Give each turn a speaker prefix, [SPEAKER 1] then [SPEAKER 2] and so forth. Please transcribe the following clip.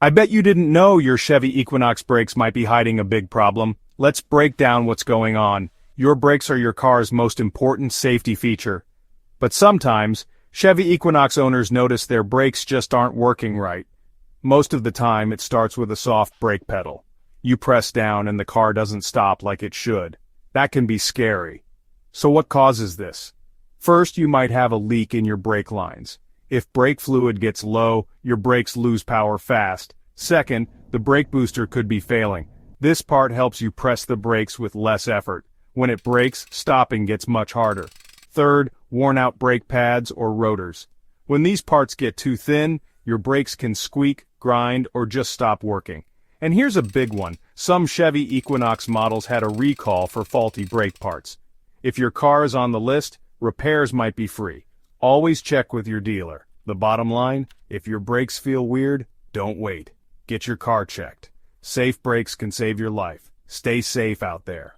[SPEAKER 1] I bet you didn't know your Chevy Equinox brakes might be hiding a big problem. Let's break down what's going on. Your brakes are your car's most important safety feature. But sometimes, Chevy Equinox owners notice their brakes just aren't working right. Most of the time, it starts with a soft brake pedal. You press down and the car doesn't stop like it should. That can be scary. So what causes this? First, you might have a leak in your brake lines. If brake fluid gets low, your brakes lose power fast. Second, the brake booster could be failing. This part helps you press the brakes with less effort. When it breaks, stopping gets much harder. Third, worn-out brake pads or rotors. When these parts get too thin, your brakes can squeak, grind, or just stop working. And here's a big one. Some Chevy Equinox models had a recall for faulty brake parts. If your car is on the list, repairs might be free. Always check with your dealer. The bottom line, if your brakes feel weird, don't wait. Get your car checked. Safe brakes can save your life. Stay safe out there.